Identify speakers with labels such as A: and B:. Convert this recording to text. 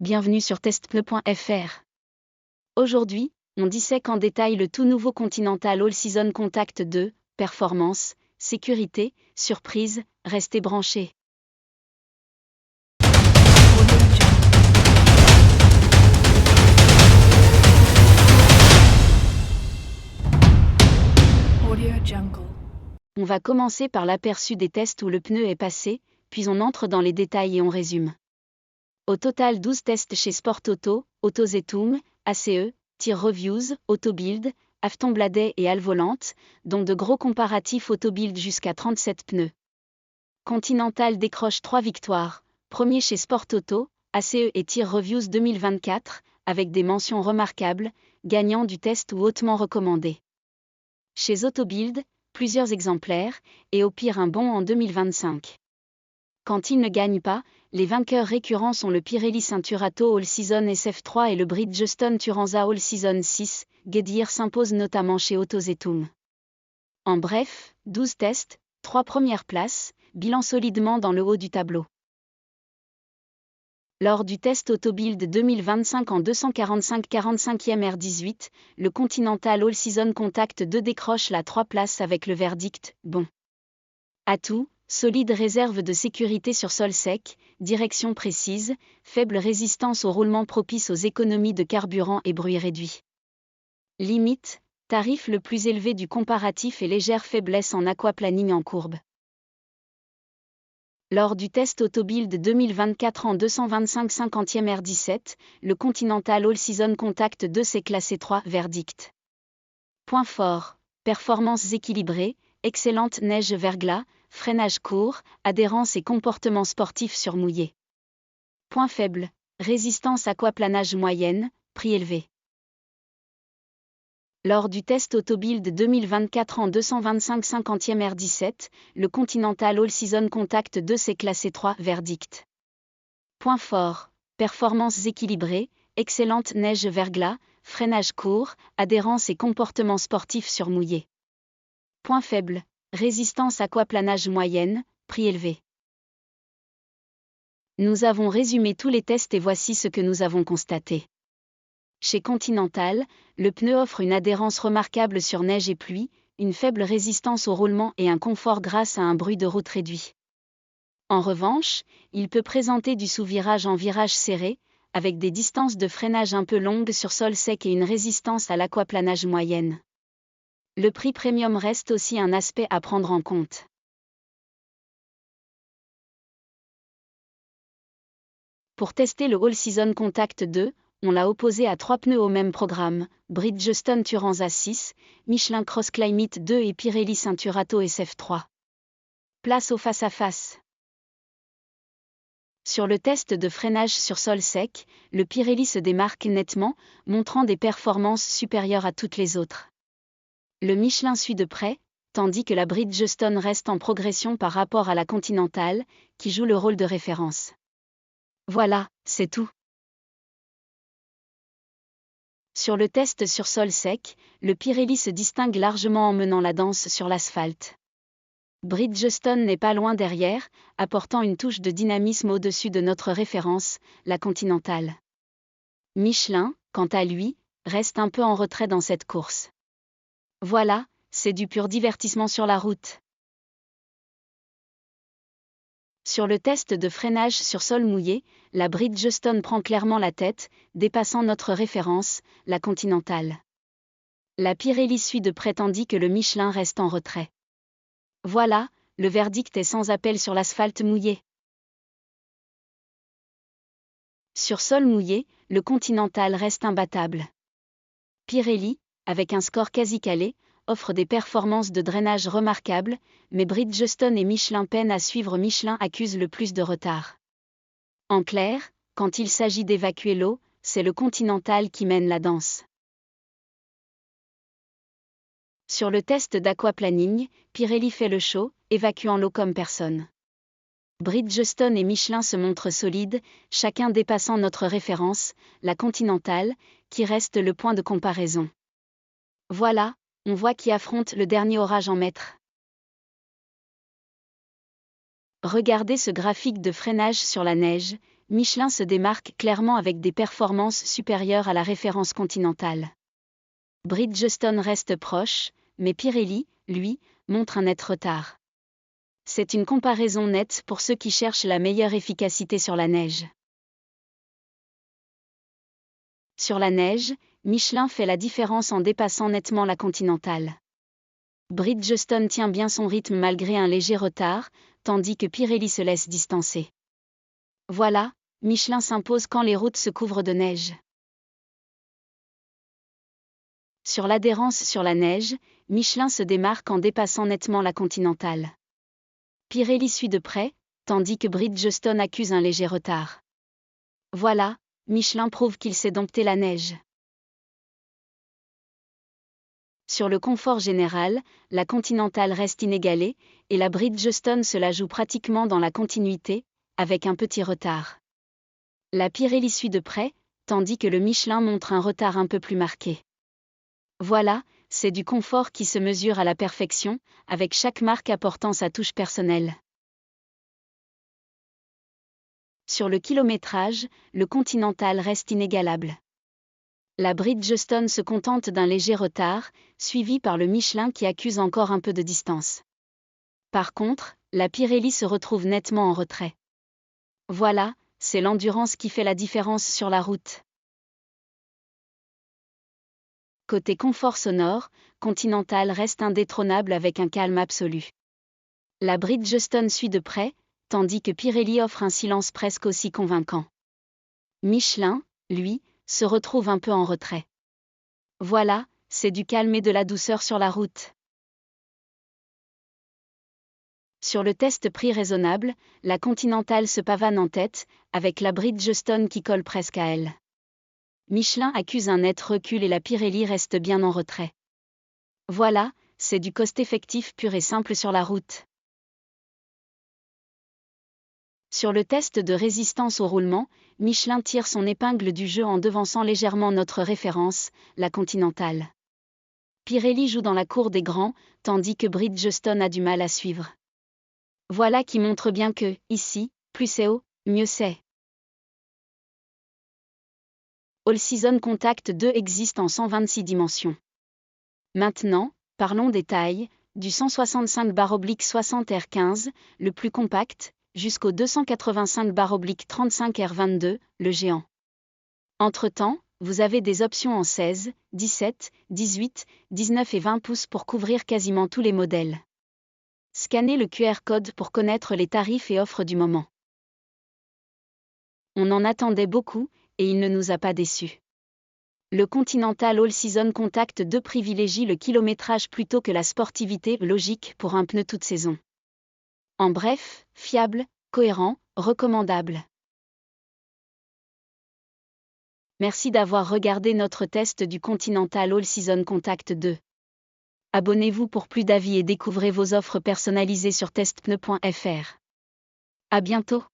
A: bienvenue sur testpneu.fr. Aujourd'hui, on dissèque en détail le tout nouveau Continental All Season Contact 2, performance, sécurité, surprise, restez branchés. On va commencer par l'aperçu des tests où le pneu est passé, puis on entre dans les détails et on résume. Au total 12 tests chez Sport Auto, AutoZetum, ACE, Tyr Reviews, Autobild, Aftonbladet et Alvolante, dont de gros comparatifs Autobild jusqu'à 37 pneus. Continental décroche 3 victoires, premier chez Sport Auto, ACE et Tyr Reviews 2024, avec des mentions remarquables, gagnant du test ou hautement recommandé. Chez Autobild, plusieurs exemplaires, et au pire un bon en 2025. Quand ils ne gagnent pas, les vainqueurs récurrents sont le Pirelli Cinturato All Season SF3 et le Bridgestone Turanza All Season 6, Goodyear s'impose notamment chez AutoZetum. En bref, 12 tests, 3 premières places, bilan solidement dans le haut du tableau. Lors du test Autobild 2025 en 245/45e R18, le Continental All Season Contact 2 décroche la 3 places avec le verdict « bon ». Atout, solide réserve de sécurité sur sol sec, direction précise, faible résistance au roulement propice aux économies de carburant et bruit réduit. Limite, tarif le plus élevé du comparatif et légère faiblesse en aquaplaning en courbe. Lors du test Autobild 2024 en 225/50e R17, le Continental All Season Contact 2 s'est classé 3, verdict. Point fort, performances équilibrées, excellente neige verglas, freinage court, adhérence et comportement sportif sur mouillé. Point faible, résistance aquaplanage moyenne, prix élevé. Lors du test Autobild 2024 en 225/50e R17, le Continental All Season Contact 2 s'est classé 3, verdict. Point fort, performances équilibrées, excellente neige verglas, freinage court, adhérence et comportement sportif sur mouillé. Point faible, résistance aquaplanage moyenne, prix élevé. Nous avons résumé tous les tests et voici ce que nous avons constaté. Chez Continental, le pneu offre une adhérence remarquable sur neige et pluie, une faible résistance au roulement et un confort grâce à un bruit de route réduit. En revanche, il peut présenter du sous-virage en virage serré, avec des distances de freinage un peu longues sur sol sec et une résistance à l'aquaplanage moyenne. Le prix premium reste aussi un aspect à prendre en compte. Pour tester le All Season Contact 2, on l'a opposé à 3 pneus au même programme, Bridgestone Turanza 6, Michelin Cross Climate 2 et Pirelli Cinturato SF3. Place au face-à-face. Sur le test de freinage sur sol sec, le Pirelli se démarque nettement, montrant des performances supérieures à toutes les autres. Le Michelin suit de près, tandis que la Bridgestone reste en progression par rapport à la Continental, qui joue le rôle de référence. Voilà, c'est tout. Sur le test sur sol sec, le Pirelli se distingue largement en menant la danse sur l'asphalte. Bridgestone n'est pas loin derrière, apportant une touche de dynamisme au-dessus de notre référence, la Continental. Michelin, quant à lui, reste un peu en retrait dans cette course. Voilà, c'est du pur divertissement sur la route. Sur le test de freinage sur sol mouillé, la Bridgestone prend clairement la tête, dépassant notre référence, la Continental. La Pirelli suit de près tandis que le Michelin reste en retrait. Voilà, le verdict est sans appel sur l'asphalte mouillé. Sur sol mouillé, le Continental reste imbattable. Pirelli, avec un score quasi calé, offre des performances de drainage remarquables, mais Bridgestone et Michelin peinent à suivre. Michelin accuse le plus de retard. En clair, quand il s'agit d'évacuer l'eau, c'est le Continental qui mène la danse. Sur le test d'aquaplaning, Pirelli fait le show, évacuant l'eau comme personne. Bridgestone et Michelin se montrent solides, chacun dépassant notre référence, la Continental, qui reste le point de comparaison. Voilà, on voit qui affronte le dernier orage en maître. Regardez ce graphique de freinage sur la neige, Michelin se démarque clairement avec des performances supérieures à la référence continentale. Bridgestone reste proche, mais Pirelli, lui, montre un net retard. C'est une comparaison nette pour ceux qui cherchent la meilleure efficacité sur la neige. Sur la neige, Michelin fait la différence en dépassant nettement la Continental. Bridgestone tient bien son rythme malgré un léger retard, tandis que Pirelli se laisse distancer. Voilà, Michelin s'impose quand les routes se couvrent de neige. Sur l'adhérence sur la neige, Michelin se démarque en dépassant nettement la Continental. Pirelli suit de près, tandis que Bridgestone accuse un léger retard. Voilà, Michelin prouve qu'il sait dompter la neige. Sur le confort général, la Continental reste inégalée, et la Bridgestone se la joue pratiquement dans la continuité, avec un petit retard. La Pirelli suit de près, tandis que le Michelin montre un retard un peu plus marqué. Voilà, c'est du confort qui se mesure à la perfection, avec chaque marque apportant sa touche personnelle. Sur le kilométrage, le Continental reste inégalable. La Bridgestone se contente d'un léger retard, suivi par le Michelin qui accuse encore un peu de distance. Par contre, la Pirelli se retrouve nettement en retrait. Voilà, c'est l'endurance qui fait la différence sur la route. Côté confort sonore, Continental reste indétrônable avec un calme absolu. La Bridgestone suit de près, tandis que Pirelli offre un silence presque aussi convaincant. Michelin, lui, se retrouve un peu en retrait. Voilà, c'est du calme et de la douceur sur la route. Sur le test prix raisonnable, la Continental se pavane en tête, avec la Bridgestone qui colle presque à elle. Michelin accuse un net recul et la Pirelli reste bien en retrait. Voilà, c'est du cost-effectif pur et simple sur la route. Sur le test de résistance au roulement, Michelin tire son épingle du jeu en devançant légèrement notre référence, la Continental. Pirelli joue dans la cour des grands, tandis que Bridgestone a du mal à suivre. Voilà qui montre bien que, ici, plus c'est haut, mieux c'est. All Season Contact 2 existe en 126 dimensions. Maintenant, parlons des tailles, du 165/60 R15, le plus compact, jusqu'au 285/35 R22, le géant. Entre-temps, vous avez des options en 16, 17, 18, 19 et 20 pouces pour couvrir quasiment tous les modèles. Scannez le QR code pour connaître les tarifs et offres du moment. On en attendait beaucoup, et il ne nous a pas déçus. Le Continental All Season Contact 2 privilégie le kilométrage plutôt que la sportivité, logique pour un pneu toute saison. En bref, fiable, cohérent, recommandable. Merci d'avoir regardé notre test du Continental All Season Contact 2. Abonnez-vous pour plus d'avis et découvrez vos offres personnalisées sur testpneu.fr. À bientôt.